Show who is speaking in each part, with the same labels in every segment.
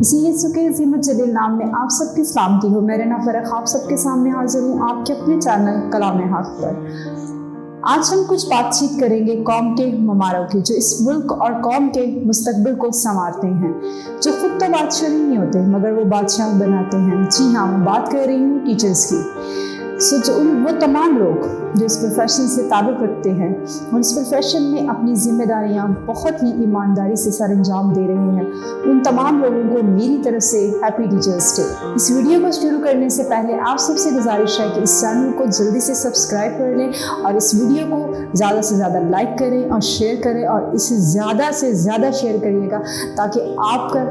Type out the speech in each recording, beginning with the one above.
Speaker 1: यीशु के अज़ीमुल जलील नाम में आप सबकी सलामती हो। मेरे नाम फ़रख आप सबके सामने हाजिर हूँ आपके अपने चैनल कलाम हक पर। आज हम कुछ बातचीत करेंगे कौम के ममारों की, जो इस मुल्क और कौम के मुस्तकबिल को संवारते हैं, जो खुद तो बादशाह नहीं होते मगर वो बादशाह बनाते हैं। जी हाँ, मैं बात कर रही हूँ टीचर्स की। वो तमाम लोग जो इस प्रोफेशन से ताल्लुक़ रखते हैं और इस प्रोफेशन में अपनी जिम्मेदारियां बहुत ही ईमानदारी से सर अंजाम दे रहे हैं, उन तमाम लोगों को मेरी तरफ से हैप्पी टीचर्स डे। इस वीडियो को शुरू करने से पहले आप सबसे गुजारिश है कि इस चैनल को जल्दी से सब्सक्राइब कर लें और इस वीडियो को ज़्यादा से ज़्यादा लाइक करें और शेयर करें, और इसे ज़्यादा से ज़्यादा शेयर करिएगा ताकि आपका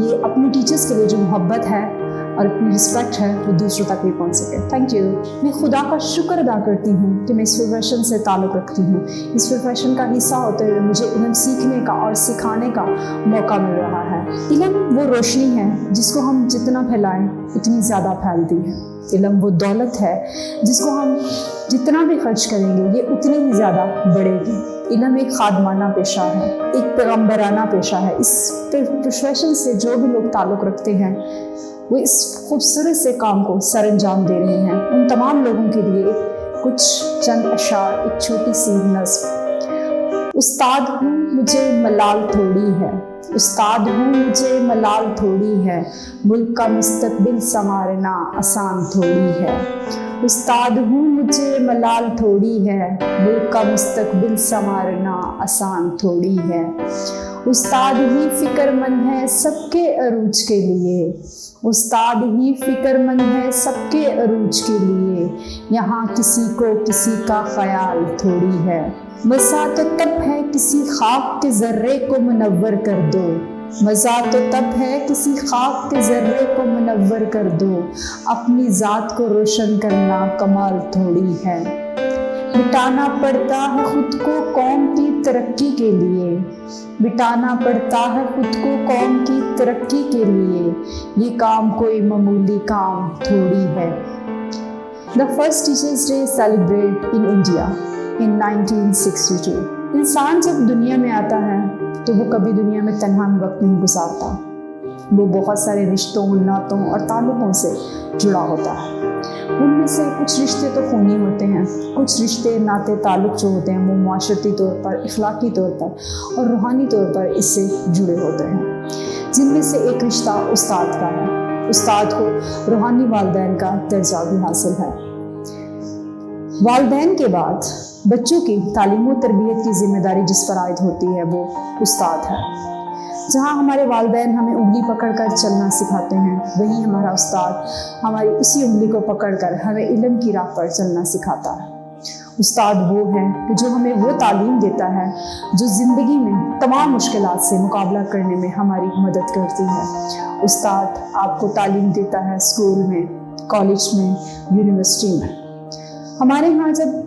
Speaker 1: ये अपने टीचर्स के लिए जो मोहब्बत है और अपनी रिस्पेक्ट है वो दूसरों तक भी पहुंच सके। Thank you. मैं खुदा का शुक्र अदा करती हूँ कि मैं इस प्रोफेशन से ताल्लुक़ रखती हूँ। इस प्रोफेशन का हिस्सा होते हुए मुझे इल्म सीखने का और सिखाने का मौका मिल रहा है। इल्म वो रोशनी है जिसको हम जितना फैलाएं उतनी ज़्यादा फैलती है। इल्म वो दौलत है जिसको हम जितना भी खर्च करेंगे ये उतनी ही ज़्यादा बढ़ेगी। इल्म एक खादमाना पेशा है, एक पैगम्बराना पेशा है। इस प्रोफेशन से जो भी लोग ताल्लुक़ रखते हैं वो इस खूबसूरत से काम को सर अंजाम दे रहे हैं। उन तमाम लोगों के लिए कुछ चंद अशार, एक छोटी सी नज़्म। उस्ताद हूँ मुझे मलाल थोड़ी है, उस्ताद हूँ मुझे मलाल थोड़ी है, मुल्क का मुस्तकबिल संवारना आसान थोड़ी है। उस्ताद हूँ मुझे मलाल थोड़ी है, मुल्क का मुस्तकबिल संवारना आसान थोड़ी है। उस्ताद ही फिक्रमंद है सबके अरूज के लिए, उस्ताद ही फिक्रमंद है सबके अरूज के लिए, यहाँ किसी को किसी का ख्याल थोड़ी है। मज़ा तो तब है किसी ख़ाक के ज़र्रे को मुनव्वर कर दो, मज़ा तो तब है किसी ख़ाक के ज़र्रे को मुनव्वर कर दो, अपनी ज़ात को रोशन करना कमाल थोड़ी है। मिटाना पड़ता है खुद को कौम की तरक्की के लिए, मिटाना पड़ता है खुद को कौम की तरक्की के लिए, ये काम कोई मामूली काम थोड़ी है। The first Teachers Day celebrated in India in 1962. इंसान जब दुनिया में आता है तो वो कभी दुनिया में तन्हा वक्त नहीं गुजारता। वो बहुत सारे रिश्तों, नातों और ताल्लुक़ों से जुड़ा होता है। उनमें से कुछ रिश्ते तो खूनी होते हैं, कुछ रिश्ते, नाते, ताल्लुक़ जो होते हैं वो मुआशरती तौर पर, इखलाकी तौर पर और रूहानी तौर पर इससे जुड़े होते हैं। जिनमें से एक रिश्ता उस्ताद का है। उस्ताद को रूहानी वालिदैन का दर्जा भी हासिल है। वालिदैन के बाद बच्चों की तालीम और तरबियत की जिम्मेदारी जिस पर आयद होती है वो उस्ताद है। जहाँ हमारे वालिदैन हमें उंगली पकड़कर चलना सिखाते हैं, वहीं हमारा उस्ताद हमारी उसी उंगली को पकड़कर हमें इल्म की राह पर चलना सिखाता है। उस्ताद वो है कि जो हमें वो तालीम देता है जो ज़िंदगी में तमाम मुश्किलात से मुकाबला करने में हमारी मदद करती है। उस्ताद आपको तालीम देता है स्कूल में, कॉलेज में, यूनिवर्सिटी में। हमारे यहाँ जब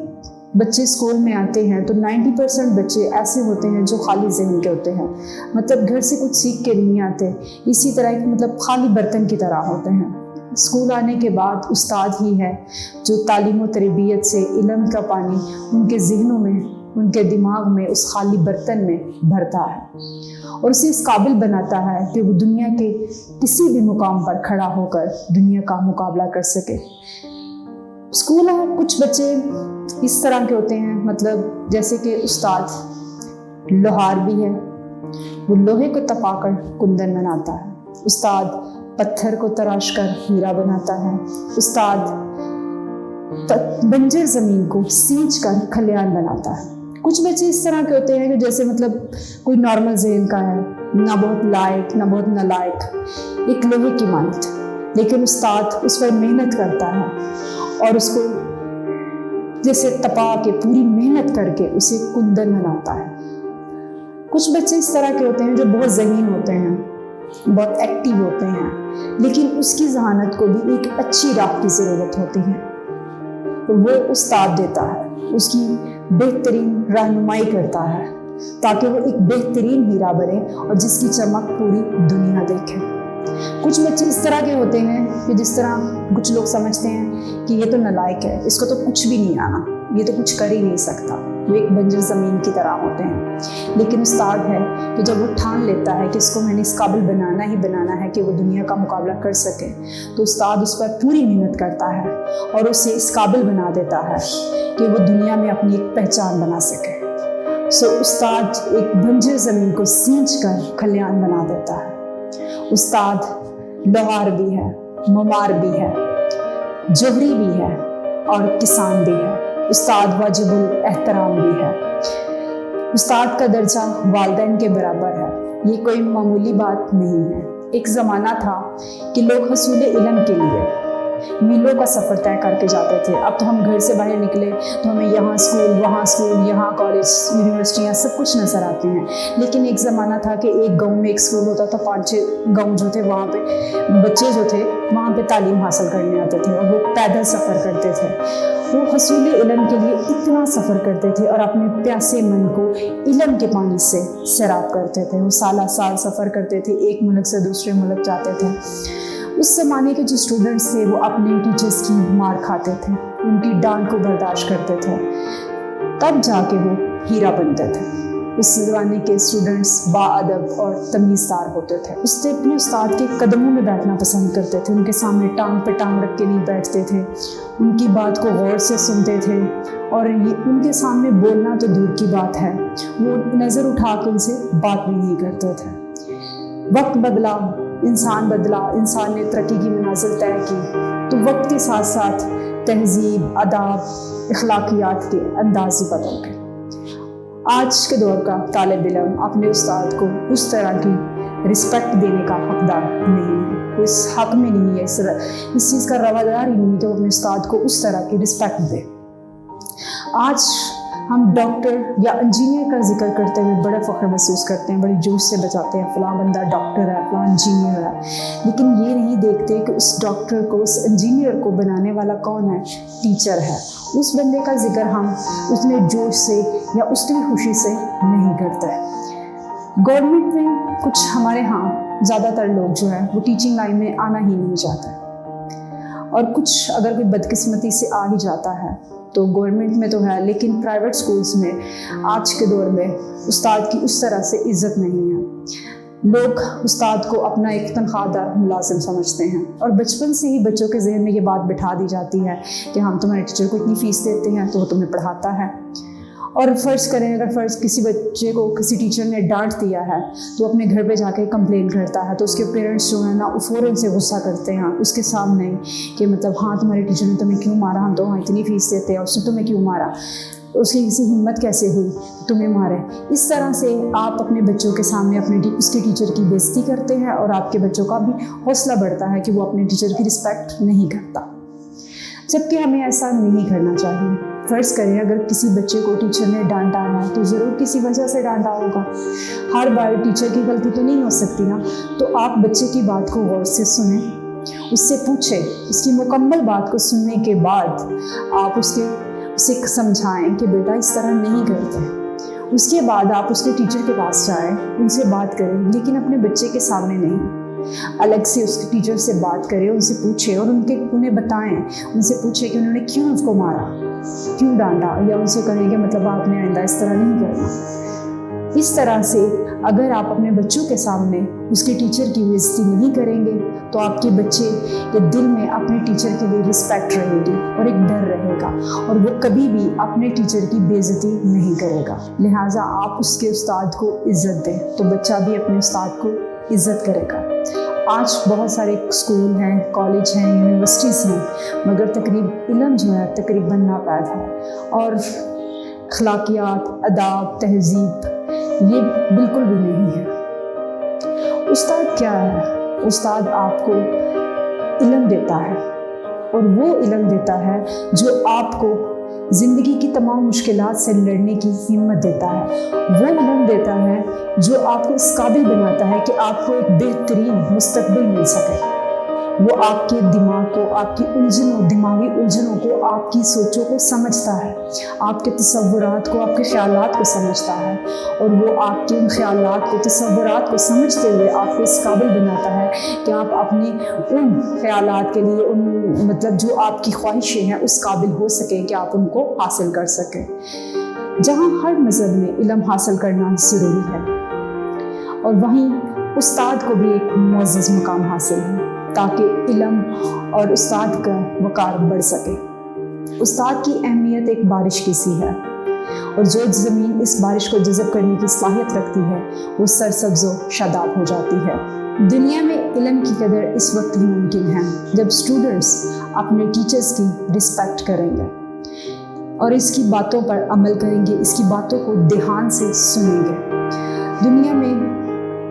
Speaker 1: बच्चे स्कूल में आते हैं तो 90% बच्चे ऐसे होते हैं जो खाली ज़हन के होते हैं, मतलब घर से कुछ सीख के नहीं आते, इसी तरह के मतलब खाली बर्तन की तरह होते हैं। स्कूल आने के बाद उस्ताद ही है जो तालीम और तरबियत से इल्म का पानी उनके ज़हनों में, उनके दिमाग में, उस खाली बर्तन में भरता है और उसे इस काबिल बनाता है कि वो दुनिया के किसी भी मुकाम पर खड़ा होकर दुनिया का मुकाबला कर सके। स्कूल है, कुछ बच्चे इस तरह के होते हैं, मतलब जैसे कि उस्ताद लोहार भी है, वो लोहे को तपाकर कुंदन बनाता है। उस्ताद पत्थर को तराश कर हीरा बनाता है। उस्ताद बंजर ज़मीन को सींच कर खलियान बनाता है। कुछ बच्चे इस तरह के होते हैं कि जैसे मतलब कोई नॉर्मल ज़हन का है, ना बहुत लायक ना बहुत नालायक, एक लोहे की मानत, लेकिन उस्ताद उस पर मेहनत करता है और उसको जैसे तपा के पूरी मेहनत करके उसे कुंदन बनाता है। कुछ बच्चे इस तरह के होते हैं जो बहुत ज़हीन होते हैं, बहुत एक्टिव होते हैं, लेकिन उसकी ज़हानत को भी एक अच्छी राह की ज़रूरत होती है, तो वो उस्ताद देता है, उसकी बेहतरीन रहनुमाई करता है ताकि वो एक बेहतरीन हीरा बने और जिसकी चमक पूरी दुनिया देखे। कुछ बच्चे इस तरह के होते हैं कि जिस तरह कुछ लोग समझते हैं कि ये तो नालायक है, इसको तो कुछ भी नहीं आना, ये तो कुछ कर ही नहीं सकता, वो एक बंजर ज़मीन की तरह होते हैं। لیکن استاد ہے کہ جب وہ ٹھان لیتا ہے کہ اس کو میں نے اس قابل بنانا ہی بنانا ہے کہ وہ دنیا کا مقابلہ کر سکے، تو استاد اس پر پوری محنت کرتا ہے اور اسے اس قابل بنا دیتا ہے کہ وہ دنیا میں اپنی ایک پہچان بنا سکے۔ استاد ایک بنجر زمین کو سینچ کر کھلیان بنا دیتا ہے۔ استاد لوہار بھی ہے، ممار بھی ہے، جوہری بھی ہے اور کسان بھی ہے۔ استاد واجب الاحترام بھی ہے۔ استاد کا درجہ والدین کے برابر ہے۔ یہ کوئی معمولی بات نہیں ہے۔ ایک زمانہ تھا کہ لوگ حصول علم کے لیے میلوں کا سفر طے کر کے جاتے تھے۔ اب تو ہم گھر سے باہر نکلے تو ہمیں یہاں اسکول، وہاں اسکول، یہاں کالج، یونیورسٹیاں سب کچھ نظر آتے ہیں۔ لیکن ایک زمانہ تھا کہ ایک گاؤں میں ایک اسکول ہوتا تھا، 5-6 گاؤں جو تھے وہاں پہ بچے جو تھے وہاں پہ تعلیم حاصل کرنے آتے تھے اور وہ پیدل سفر کرتے تھے۔ وہ حصول علم کے لیے اتنا سفر کرتے تھے اور اپنے پیاسے من کو علم کے پانی سے سیراب کرتے تھے۔ وہ سالہ سال سفر کرتے تھے، ایک ملک سے دوسرے ملک جاتے تھے۔ اس زمانے کے جو اسٹوڈنٹس تھے وہ اپنے ٹیچرز کی مار کھاتے تھے، ان کی ڈانٹ کو برداشت کرتے تھے، تب جا کے وہ ہیرا بنتے تھے۔ اس زمانے کے اسٹوڈنٹس باادب اور تمیزدار ہوتے تھے۔ اس سے اپنے استاد کے قدموں میں بیٹھنا پسند کرتے تھے، ان کے سامنے ٹانگ پہ ٹانگ رکھ کے نہیں بیٹھتے تھے، ان کی بات کو غور سے سنتے تھے اور ان کے سامنے بولنا تو دور کی بات ہے، وہ نظر اٹھا کے ان سے بات بھی نہیں کرتے تھے۔ وقت بدلا، انسان بدلا، انسان نے ترقی کی منازل طے کی، تو وقت کے ساتھ ساتھ تہذیب، آداب، اخلاقیات کے انداز ہی بدل گئے۔ آج کے دور کا طالب علم اپنے استاد کو اس طرح کی رسپیکٹ دینے کا حقدار نہیں ہے، وہ اس حق میں نہیں ہے، اس چیز کا روادار ہی نہیں کہ وہ اپنے استاد کو اس طرح کی رسپیکٹ دے۔ آج ہم ڈاکٹر یا انجینئر کا ذکر کرتے ہوئے بڑا فخر محسوس کرتے ہیں، بڑی جوش سے بجاتے ہیں، فلاں بندہ ڈاکٹر ہے، فلاں انجینئر ہے، لیکن یہ نہیں دیکھتے کہ اس ڈاکٹر کو، اس انجینئر کو بنانے والا کون ہے؟ ٹیچر ہے۔ اس بندے کا ذکر ہم اتنے جوش سے یا اتنی خوشی سے نہیں کرتے۔ گورنمنٹ میں کچھ ہمارے ہاں زیادہ تر لوگ جو ہے وہ ٹیچنگ لائن میں آنا ہی نہیں چاہتے، اور کچھ اگر کوئی بدقسمتی سے آ ہی جاتا ہے تو گورنمنٹ میں تو ہے، لیکن پرائیویٹ سکولز میں آج کے دور میں استاد کی اس طرح سے عزت نہیں ہے۔ لوگ استاد کو اپنا ایک تنخواہ دار ملازم سمجھتے ہیں، اور بچپن سے ہی بچوں کے ذہن میں یہ بات بٹھا دی جاتی ہے کہ ہم تمہارے ٹیچر کو اتنی فیس دیتے ہیں تو وہ تمہیں پڑھاتا ہے۔ اور فرض کریں اگر کسی بچے کو کسی ٹیچر نے ڈانٹ دیا ہے تو اپنے گھر پہ جا کے کمپلین کرتا ہے، تو اس کے پیرنٹس جو ہیں نا فوراً سے غصہ کرتے ہیں اس کے سامنے کہ مطلب ہاں تمہارے ٹیچر نے تمہیں کیوں مارا، ہم تو وہاں اتنی فیس دیتے ہیں، اس نے تمہیں کیوں مارا، اس کی کسی ہمت کیسے ہوئی تمہیں مارے۔ اس طرح سے آپ اپنے بچوں کے سامنے اس کے ٹیچر کی بے عزتی کرتے ہیں، اور آپ کے بچوں کا بھی حوصلہ بڑھتا ہے کہ وہ اپنے ٹیچر کی رسپیکٹ نہیں کرتا، جبکہ ہمیں ایسا نہیں کرنا چاہیے۔ فرض کریں اگر کسی بچے کو ٹیچر نے ڈانٹا ہے تو ضرور کسی وجہ سے ڈانٹا ہوگا، ہر بار ٹیچر کی غلطی تو نہیں ہو سکتی نا، تو آپ بچے کی بات کو غور سے سنیں، اس سے پوچھیں، اس کی مکمل بات کو سننے کے بعد آپ اسے سمجھائیں کہ بیٹا اس طرح نہیں کرتے۔ اس کے بعد آپ اس کے ٹیچر کے پاس جائیں، ان سے بات کریں، لیکن اپنے بچے کے سامنے نہیں، الگ سے اس کے ٹیچر سے بات کریں، ان سے پوچھیں اور انہیں بتائیں، ان سے پوچھیں کہ انہوں نے کیوں اس کو مارا، کیوں ڈانٹا، یا ان سے کہیں کہ مطلب آپ نے آئندہ اس طرح نہیں کرنا۔ اس طرح سے اگر آپ اپنے بچوں کے سامنے اس کے ٹیچر کی بے عزتی نہیں کریں گے تو آپ کے بچے کے دل میں اپنے ٹیچر کے لیے رسپیکٹ رہے گی اور ایک ڈر رہے گا، اور وہ کبھی بھی اپنے ٹیچر کی بے عزتی نہیں کرے گا۔ لہٰذا آپ اس کے استاد کو عزت دیں تو بچہ بھی اپنے استاد کو عزت کرے گا۔ آج بہت سارے اسکول ہیں، کالج ہیں، یونیورسٹیز ہیں، مگر علم جو ہے تقریباً ناپید ہے، اور اخلاقیات، آداب، تہذیب یہ بالکل بھی نہیں ہے۔ استاد کیا ہے؟ استاد آپ کو علم دیتا ہے، اور وہ علم دیتا ہے جو آپ کو زندگی کی تمام مشکلات سے لڑنے کی ہمت دیتا ہے، وہ علم دیتا ہے جو آپ کو اس قابل بناتا ہے کہ آپ کو ایک بہترین مستقبل مل سکے۔ وہ آپ کے دماغ کو، آپ کی دماغی الجھنوں کو، آپ کی سوچوں کو سمجھتا ہے، آپ کے تصورات کو، آپ کے خیالات کو سمجھتا ہے، اور وہ آپ کے ان خیالات کو، تصورات کو سمجھتے ہوئے آپ کو اس قابل بناتا ہے کہ آپ اپنے ان خیالات کے لیے جو آپ کی خواہشیں ہیں اس قابل ہو سکیں کہ آپ ان کو حاصل کر سکیں۔ जहाँ हर मज़हब में इल्म हासिल करना ज़रूरी है, और वहीं उस्ताद को भी एक मुअज़्ज़ज़ मकाम हासिल है ताकि इल्म और उस्ताद का वक़ार बढ़ सके। उस्ताद की अहमियत एक बारिश की सी है, और जो ज़मीन इस बारिश को जज़ब करने की सलाहियत रखती है वो सरसब्ज़ व शादाब हो जाती है। दुनिया में इल्म की कदर इस वक्त ही मुमकिन है जब स्टूडेंट्स अपने टीचर्स की रिस्पेक्ट करेंगे और इसकी बातों पर अमल करेंगे, इसकी बातों को ध्यान से सुनेंगे। दुनिया में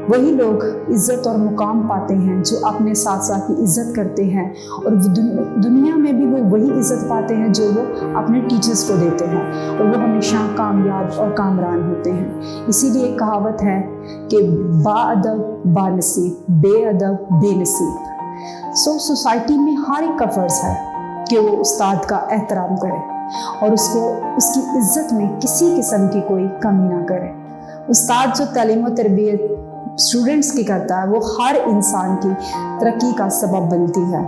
Speaker 1: वही लोग इज़्ज़त और मुकाम पाते हैं जो अपने साथ साथ की इज़्ज़त करते हैं, और दुनिया में भी वो वही इज़्ज़त पाते हैं जो वो अपने टीचर्स को देते हैं, और वो हमेशा कामयाब और कामरान होते हैं। इसीलिए एक कहावत है कि बाअदब बानसीब, बेअदब बेनसीब। सोसाइटी में हर एक का फ़र्ज़ है कि वो उस्ताद का एहतराम करे और उसको उसकी इज़्ज़त में किसी किस्म की कोई कमी ना करे। उस्ताद जो तालीम और तरबियत स्टूडेंट्स की करता है वो हर इंसान की तरक्की का सबब बनती है।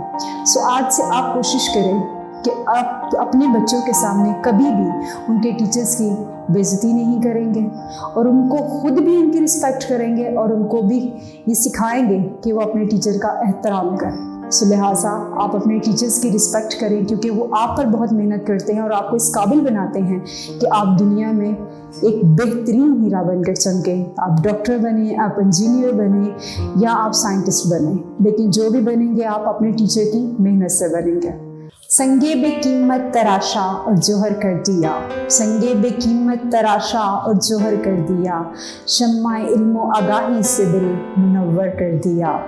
Speaker 1: आज से आप कोशिश करें कि आप अपने बच्चों के सामने कभी भी उनके टीचर्स की बेइज्जती नहीं करेंगे, और उनको खुद भी उनकी रिस्पेक्ट करेंगे, और उनको भी ये सिखाएंगे कि वो अपने टीचर का एहतराम करें। लिहाजा आप अपने टीचर्स की रिस्पेक्ट करें, क्योंकि वो आप पर बहुत मेहनत करते हैं और आपको इस काबिल बनाते हैं कि आप दुनिया में एक बेहतरीन हीरा बनकर चमकें। आप डॉक्टर बने, आप इंजीनियर बने, या आप साइंटिस्ट बने, लेकिन जो भी बनेंगे आप अपने टीचर की मेहनत से बनेंगे। संगे बेकीमत तराशा और जोहर कर दिया, संगे बेकीमत तराशा और जोहर कर दिया, शम्माए इल्मो आगाही से दिल मुनव्वर कर दिया।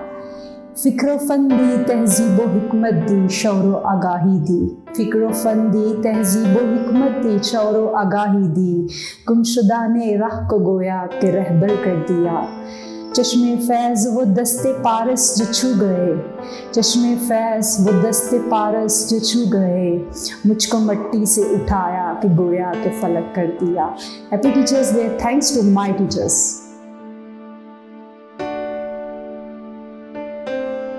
Speaker 1: फ़िक्र फ़न दी तहज़ीब हिकमत दी शौरो आगाही दी, फ़िक्र फ़न दी तहज़ीब हिकमत दी शौरो आगाही दी, गुमशुदा ने राह को गोया कि रहबर कर दिया। चश्मे फैज़ वो दस्ते पारस जो छू गए, चश्मे फैज़ वो दस्ते पारस जो छू गए, मुझको मट्टी से उठाया कि गोया के फलक कर दिया। Happy teachers day, thanks to my teachers.